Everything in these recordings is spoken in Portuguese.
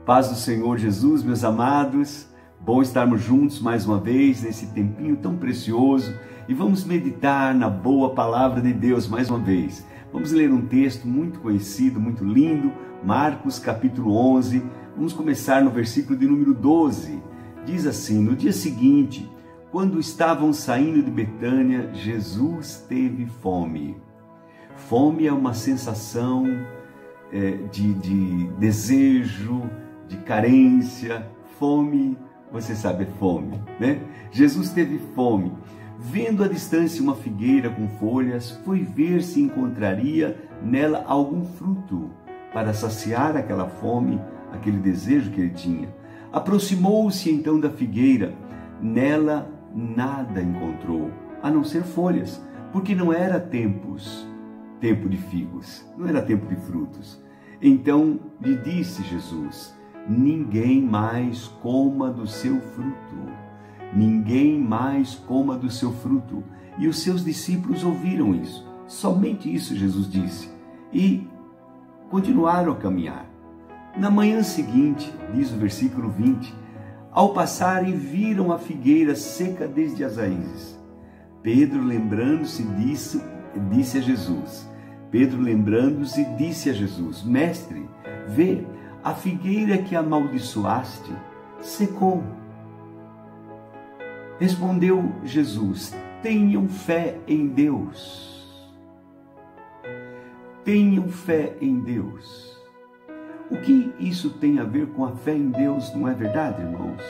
Paz do Senhor Jesus, meus amados, bom estarmos juntos mais uma vez nesse tempinho tão precioso e vamos meditar na boa palavra de Deus mais uma vez. Vamos ler um texto muito conhecido, muito lindo, Marcos capítulo 11, vamos começar no versículo de número 12. Diz assim: no dia seguinte, quando estavam saindo de Betânia, Jesus teve fome. Fome é uma sensação de desejo, de carência. Fome, você sabe, é fome, né? Jesus teve fome. Vendo à distância uma figueira com folhas, foi ver se encontraria nela algum fruto para saciar aquela fome, aquele desejo que ele tinha. Aproximou-se então da figueira. Nela nada encontrou, a não ser folhas, porque não era tempo de figos, não era tempo de frutos. Então lhe disse Jesus: ninguém mais coma do seu fruto, ninguém mais coma do seu fruto. E os seus discípulos ouviram isso, somente isso Jesus disse, e continuaram a caminhar. Na manhã seguinte, diz o versículo 20, ao passarem viram a figueira seca desde as raízes. Pedro, lembrando-se disso, disse a Jesus: Mestre, vê, a figueira que amaldiçoaste secou. Respondeu Jesus: tenham fé em Deus. Tenham fé em Deus. O que isso tem a ver com a fé em Deus, não é verdade, irmãos?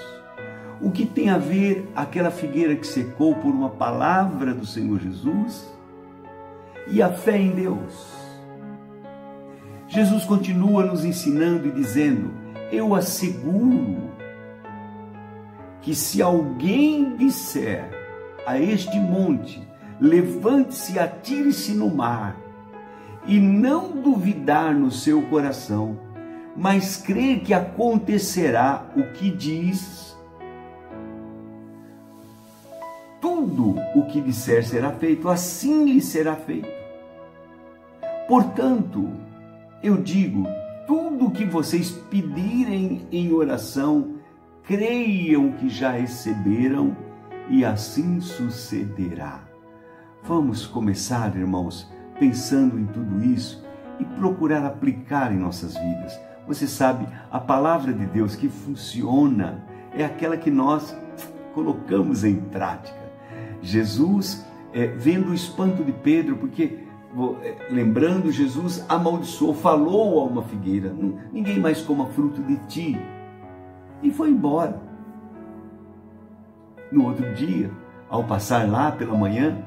O que tem a ver aquela figueira que secou por uma palavra do Senhor Jesus e a fé em Deus? Jesus continua nos ensinando e dizendo: eu asseguro que se alguém disser a este monte, levante-se e atire-se no mar, e não duvidar no seu coração, mas crer que acontecerá o que diz, tudo o que disser será feito, assim lhe será feito. Portanto, eu digo, tudo o que vocês pedirem em oração, creiam que já receberam e assim sucederá. Vamos começar, irmãos, pensando em tudo isso e procurar aplicar em nossas vidas. Você sabe, a palavra de Deus que funciona é aquela que nós colocamos em prática. Jesus, vendo o espanto de Pedro, porque, lembrando, Jesus amaldiçoou, falou a uma figueira: ninguém mais coma fruto de ti. E foi embora. No outro dia, ao passar lá pela manhã,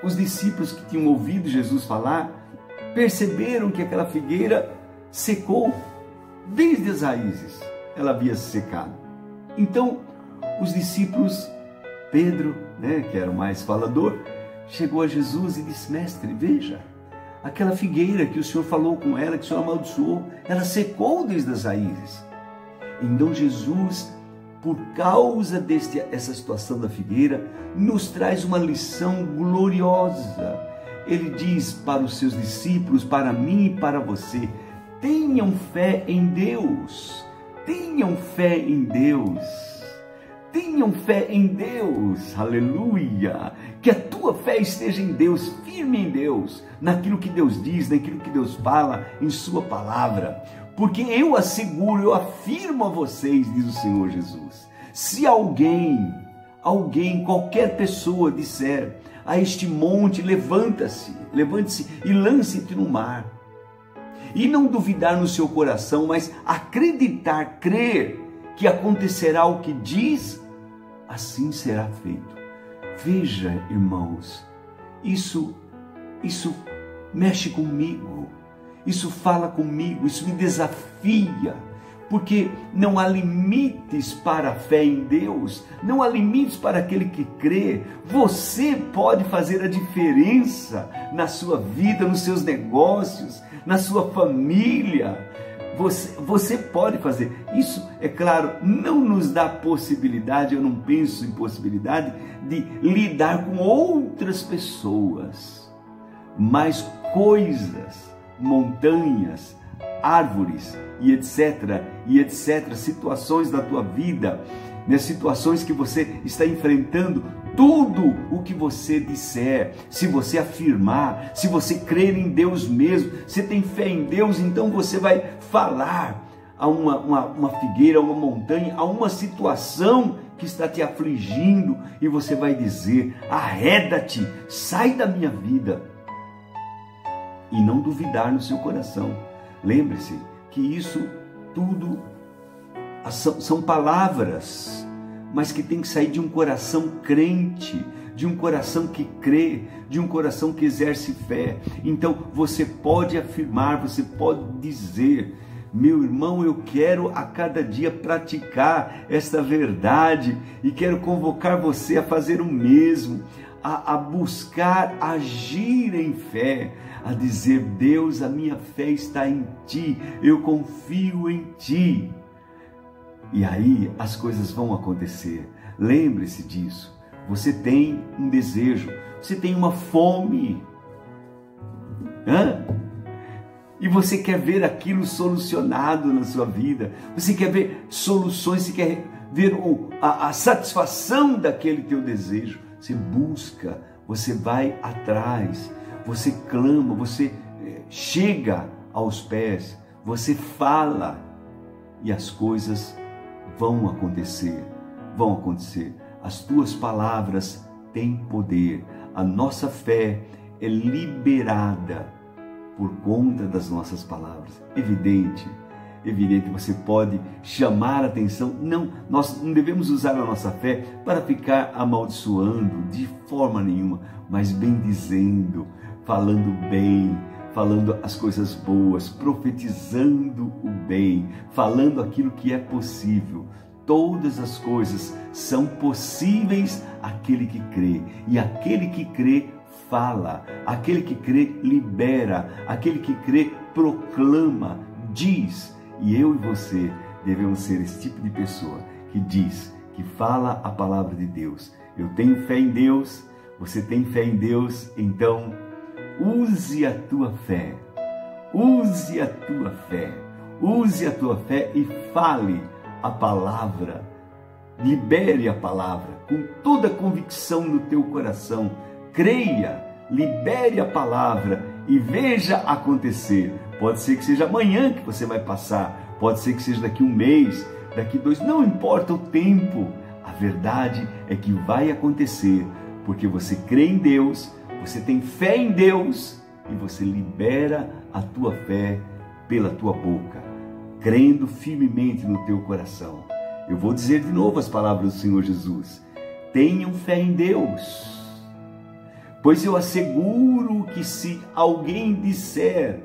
os discípulos que tinham ouvido Jesus falar, perceberam que aquela figueira secou. Desde as raízes ela havia se secado. Então os discípulos, Pedro, que era o mais falador, chegou a Jesus e disse: Mestre, veja, aquela figueira que o Senhor falou com ela, que o Senhor amaldiçoou, ela secou desde as raízes. Então Jesus, por causa dessa situação da figueira, nos traz uma lição gloriosa. Ele diz para os seus discípulos, para mim e para você: tenham fé em Deus, tenham fé em Deus, tenham fé em Deus, aleluia, que a tua fé esteja em Deus, firme em Deus, naquilo que Deus diz, naquilo que Deus fala em sua palavra, porque eu asseguro, eu afirmo a vocês, diz o Senhor Jesus, se alguém, qualquer pessoa disser a este monte, levante-se e lance-te no mar, e não duvidar no seu coração, mas acreditar, crer que acontecerá o que diz, assim será feito. Veja, irmãos, isso mexe comigo, isso fala comigo, isso me desafia, porque não há limites para a fé em Deus, não há limites para aquele que crê. Você pode fazer a diferença na sua vida, nos seus negócios, na sua família. Você pode fazer. Isso, é claro, não nos dá possibilidade, eu não penso em possibilidade de lidar com outras pessoas, mas coisas, montanhas, árvores e etc, situações da tua vida, né, situações que você está enfrentando, tudo o que você disser, se você afirmar, se você crer em Deus mesmo, você tem fé em Deus, então você vai falar a uma figueira, a uma montanha, a uma situação que está te afligindo, e você vai dizer: arreda-te, sai da minha vida, e não duvidar no seu coração. Lembre-se que isso tudo são palavras, mas que tem que sair de um coração crente, de um coração que crê, de um coração que exerce fé. Então você pode afirmar, você pode dizer: meu irmão, eu quero a cada dia praticar esta verdade, e quero convocar você a fazer o mesmo, a buscar agir em fé, a dizer: Deus, a minha fé está em Ti, eu confio em Ti. E aí as coisas vão acontecer. Lembre-se disso. Você tem um desejo, você tem uma fome, e você quer ver aquilo solucionado na sua vida. Você quer ver soluções, você quer ver a satisfação daquele teu desejo. Você busca, você vai atrás, você clama, você chega aos pés, você fala, e as coisas vão acontecer, vão acontecer. As tuas palavras têm poder. A nossa fé é liberada por conta das nossas palavras. Evidente, você pode chamar a atenção. Não, nós não devemos usar a nossa fé para ficar amaldiçoando de forma nenhuma, mas bendizendo, falando bem, falando as coisas boas, profetizando o bem, falando aquilo que é possível. Todas as coisas são possíveis àquele que crê, e aquele que crê fala, aquele que crê libera, aquele que crê proclama, diz. E eu e você devemos ser esse tipo de pessoa que diz, que fala a palavra de Deus. Eu tenho fé em Deus, você tem fé em Deus, então use a tua fé, use a tua fé, use a tua fé e fale a palavra, libere a palavra com toda a convicção no teu coração. Creia, libere a palavra e veja acontecer. Pode ser que seja amanhã que você vai passar, pode ser que seja daqui um mês, daqui 2, não importa o tempo. A verdade é que vai acontecer, porque você crê em Deus, você tem fé em Deus, e você libera a tua fé pela tua boca, crendo firmemente no teu coração. Eu vou dizer de novo as palavras do Senhor Jesus: tenham fé em Deus, pois eu asseguro que se alguém disser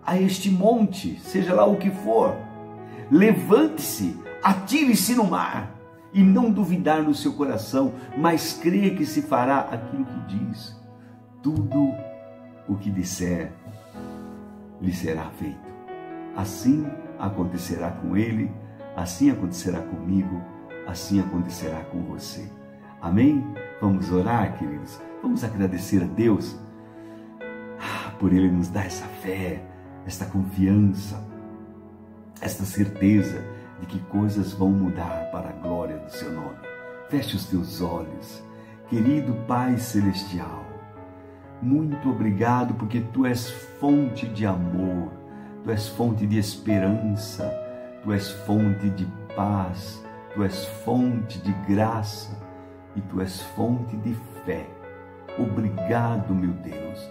a este monte, seja lá o que for, levante-se, atire-se no mar, e não duvidar no seu coração, mas crer que se fará aquilo que diz, tudo o que disser lhe será feito. Assim acontecerá com ele, assim acontecerá comigo, assim acontecerá com você. Amém? Vamos orar, queridos. Vamos agradecer a Deus por Ele nos dar essa fé, esta confiança, esta certeza de que coisas vão mudar para a glória do seu nome. Feche os teus olhos. Querido Pai Celestial, muito obrigado, porque Tu és fonte de amor, Tu és fonte de esperança, Tu és fonte de paz, Tu és fonte de graça e Tu és fonte de fé. Obrigado, meu Deus.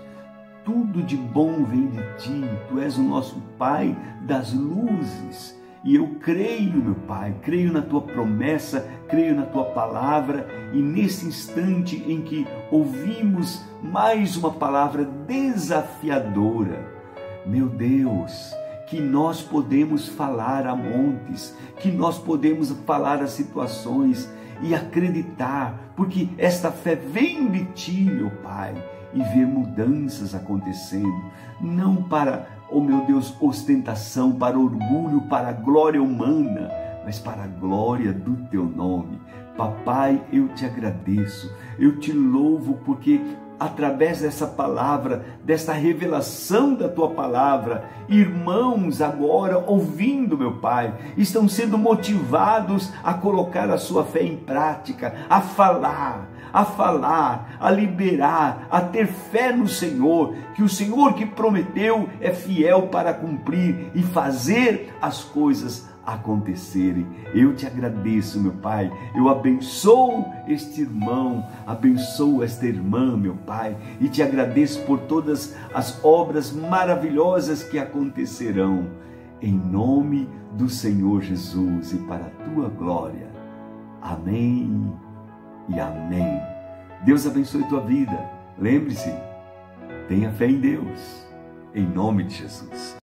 Tudo de bom vem de Ti. Tu és o nosso Pai das luzes. E eu creio, meu Pai, creio na Tua promessa, creio na Tua palavra. E nesse instante em que ouvimos mais uma palavra desafiadora, meu Deus, que nós podemos falar a montes, que nós podemos falar a situações e acreditar, porque esta fé vem de Ti, meu Pai, e ver mudanças acontecendo, não para, oh meu Deus, ostentação, para orgulho, para a glória humana, mas para a glória do Teu nome. Papai, eu Te agradeço, eu Te louvo, porque através dessa palavra, desta revelação da tua palavra, irmãos agora ouvindo, meu Pai, estão sendo motivados a colocar a sua fé em prática, a falar, a liberar, a ter fé no Senhor, que o Senhor que prometeu é fiel para cumprir e fazer as coisas acontecerem. Eu te agradeço, meu Pai, eu abençoo este irmão, abençoo esta irmã, meu Pai, e te agradeço por todas as obras maravilhosas que acontecerão, em nome do Senhor Jesus e para a tua glória. Amém e amém. Deus abençoe tua vida. Lembre-se, tenha fé em Deus, em nome de Jesus.